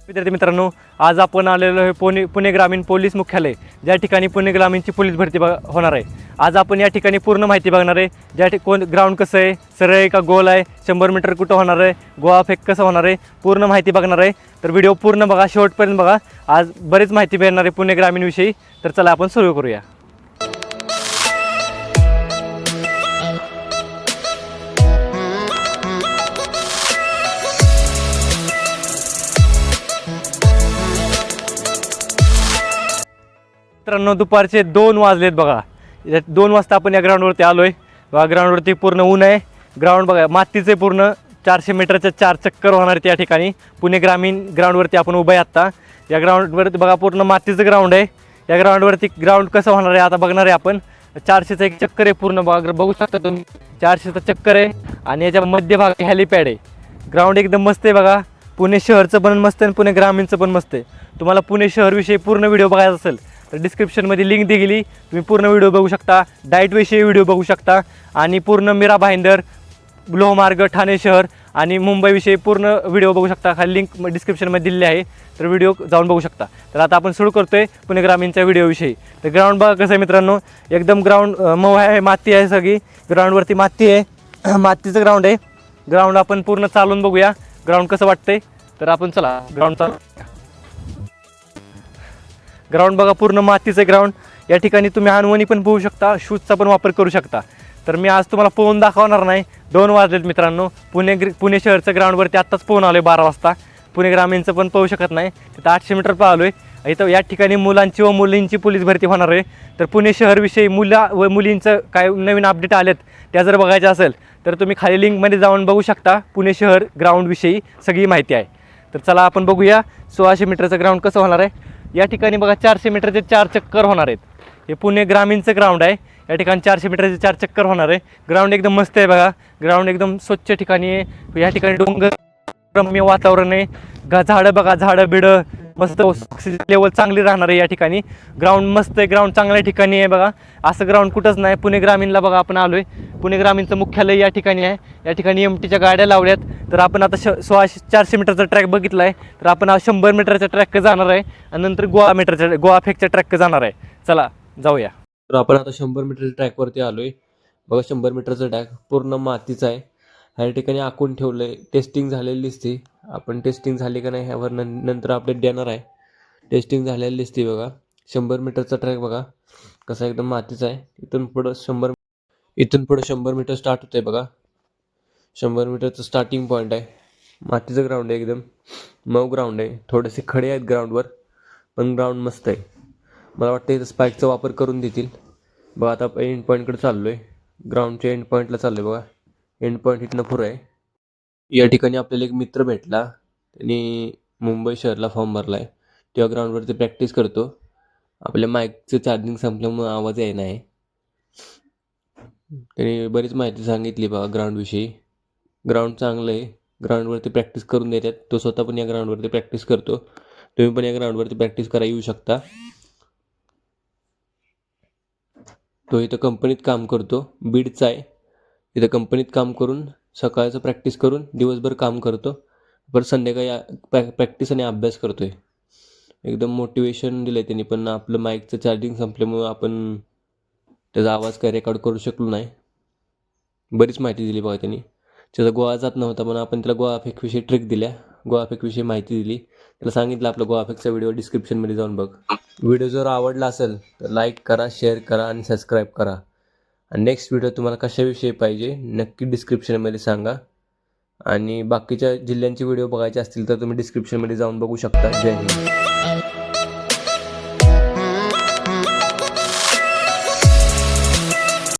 विद्यार्थी मित्रांनो, आज आपण आलेलो आहे पुणे ग्रामीण पोलीस मुख्यालय, ज्या ठिकाणी पुणे ग्रामीणची पोलीस भरती होणार आहे। आज आपण या ठिकाणी पूर्ण माहिती बघणार आहे। कोण ग्राउंड कसं आहे, सरळ आहे का गोल आहे, 100 मीटर कुठं होणार आहे, गोळा फेक कसं होणार आहे, पूर्ण माहिती बघणार आहे। तर व्हिडिओ पूर्ण बघा, शेवटपर्यंत बघा। आज बरीच माहिती मिळणार आहे पुणे ग्रामीणविषयी। तर चला आपण सुरू करूया। मित्रांनो, दुपारचे 2 वाजलेत बघा। 2 वाजता आपण या ग्राउंडवरती आलोय बघा। ग्राउंडवरती पूर्ण ऊन आहे। ग्राउंड बघा, मातीचे पूर्ण 400 मीटरच्या 4 चक्कर होणार आहेत या ठिकाणी। पुणे ग्रामीण ग्राउंडवरती आपण उभे आहे आता। या ग्राउंडवरती बघा पूर्ण मातीचं ग्राउंड आहे। या ग्राउंडवरती ग्राउंड कसं होणार आहे आता बघणार आहे आपण। 400चं एक चक्कर आहे पूर्ण बघा, बघू शकता तुम्ही। 400चं चक्कर आहे आणि याच्या मध्यभागी हेलिपॅड आहे। ग्राउंड एकदम मस्त आहे बघा। पुणे शहरचं पण मस्त आहे आणि पुणे ग्रामीणचं पण मस्त आहे। तुम्हाला पुणे शहरविषयी पूर्ण व्हिडिओ बघायचा असेल तर डिस्क्रिप्शनमध्ये लिंक दिली, तुम्ही पूर्ण व्हिडिओ बघू शकता। डाएटविषयी व्हिडिओ बघू शकता आणि पूर्ण मीरा भाईंदर, लोहमार्ग, ठाणे शहर आणि मुंबईविषयी पूर्ण व्हिडिओ बघू शकता। खाली लिंक डिस्क्रिप्शनमध्ये दिलेली आहे, तर व्हिडिओ जाऊन बघू शकता। तर आता आपण सुरू करतोय पुणे ग्रामीणच्या व्हिडिओविषयी। तर ग्राउंड बघा कसं आहे मित्रांनो, एकदम ग्राउंड मऊ आहे, माती आहे सगळी। ग्राउंडवरती माती आहे, मातीचं ग्राउंड आहे। ग्राउंड आपण पूर्ण चालून बघूया ग्राउंड कसं वाटतंय। तर आपण चला ग्राउंड चालू। ग्राउंड बघा पूर्ण मातीचं ग्राउंड। या ठिकाणी तुम्ही अनवणी पण पोहू शकता, शूजचा पण वापर करू शकता। तर मी आज तुम्हाला पोहून दाखवणार नाही। 2 वाजलेत मित्रांनो। पुणे शहरचं ग्राउंडवरती आत्ताच पोहून आलो आहे 12 वाजता। पुणे ग्रामीणचं पण पोहू शकत नाही, तिथं 800 मीटर पाहिलो आहे। इथं या ठिकाणी मुलांची व मुलींची पोलीस भरती होणार आहे। तर पुणे शहरविषयी मुला व मुलींचं काय नवीन अपडेट आलेत त्या जर बघायचं असेल तर तुम्ही खाली लिंकमध्ये जाऊन बघू शकता। पुणे शहर ग्राउंडविषयी सगळी माहिती आहे। तर चला आपण बघूया 1600 मीटरचं ग्राउंड कसं होणार आहे। या ठिकाणी बघा 400 मीटरचे 4 चक्कर होणार आहेत। हे पुणे ग्रामीणचं ग्राउंड आहे। या ठिकाणी 400 मीटरचे 4 चक्कर होणार आहे। ग्राउंड एकदम मस्त आहे बघा। ग्राउंड एकदम स्वच्छ ठिकाणी आहे। या ठिकाणी डोंगर रम्य वातावरण आहे। झाडं बघा, झाडं बिडं मस्त, ऑक्सिजन लेवल चांगली राहणार आहे या ठिकाणी। ग्राउंड मस्त आहे, ग्राउंड चांगल्या ठिकाणी आहे बघा। असं ग्राउंड कुठंच नाही। पुणे ग्रामीणला बघा आपण आलो आहे। पुणे ग्रामीणचं मुख्यालय या ठिकाणी आहे। या ठिकाणी MTच्या गाड्या लावल्यात। तर आपण आता 400 मीटरचा ट्रॅक बघितला आहे, तर आपण आज 100 मीटरच्या ट्रॅकवर जाणार आहे आणि नंतर गोळा फेकच्या ट्रॅकवर जाणार आहे। चला जाऊया। तर आपण आता 100 मीटरच्या ट्रॅकवरती आलो आहे बघा। 100 मीटरचा ट्रॅक पूर्ण मातीचा आहे। ह्या ठिकाणी आखून ठेवलं आहे, टेस्टिंग झालेली दिसते। आपण टेस्टिंग झाली का नाही ह्यावर नंतर अपडेट देणार आहे। टेस्टिंग झालेली दिसते बघा। 100 मीटरचा ट्रॅक बघा कसा एकदम मातीचा आहे। इथून पुढं 100 मीटर स्टार्ट होतं आहे बघा। 100 मीटरचं स्टार्टिंग पॉईंट आहे। मातीचं ग्राउंड आहे, एकदम मऊ ग्राउंड आहे। थोडेसे खडे आहेत ग्राउंडवर, पण ग्राउंड मस्त आहे। मला वाटतं इथं स्पाईकचा वापर करून देतील बघा। आता एंड पॉईंटकडे चाललो आहे, ग्राउंडच्या एंड पॉईंटला चाललो आहे बघा। एंड पॉईंट इथनं पुढं आहे। या ठिकाणी आपल्याला एक मित्र भेटला, त्यांनी मुंबई शहरला फॉर्म भरला आहे। तेव्हा ग्राउंडवरती प्रॅक्टिस करतो। आपल्या माईकचं चार्जिंग संपल्यामुळे आवाज येई नाही। त्यांनी बरीच माहिती सांगितली बघा ग्राउंडविषयी। ग्राउंड चांगलं आहे, ग्राउंडवरती प्रॅक्टिस करून देतात। तो स्वतः पण या ग्राउंडवरती प्रॅक्टिस करतो। तुम्ही पण या ग्राउंडवरती प्रॅक्टिस करायला येऊ शकता। तो इथं कंपनीत काम करतो, बीडचा आहे। इथं कंपनीत काम करून सकाळचं प्रॅक्टिस करून दिवसभर काम करतो, परत संध्याकाळी प्रॅक्टिस आणि अभ्यास करतोय। एकदम मोटिवेशन दिलं आहे त्यांनी। पण आपलं माईकचं चार्जिंग संपल्यामुळं आपण त्याचा आवाज काही रेकॉर्ड करू शकलो नाही। बरीच माहिती दिली बघा त्यांनी। त्याचा गोळा जात नव्हता, पण आपण त्याला गोळा फेकविषयी ट्रिक दिल्या, गोळा फेकविषयी माहिती दिली। त्याला सांगितलं आपलं गोळा फेकचा व्हिडिओ डिस्क्रिप्शनमध्ये जाऊन बघ। व्हिडिओ जर आवडला असेल तर लाईक करा, शेअर करा आणि सबस्क्राईब करा। आणि नेक्स्ट व्हिडिओ तुम्हाला कशाविषयी पाहिजे नक्की डिस्क्रिप्शनमध्ये सांगा। आणि बाकीच्या जिल्ह्यांचे व्हिडिओ बघायचे असतील तर तुम्ही डिस्क्रिप्शनमध्ये जाऊन बघू शकता। जय हिंद।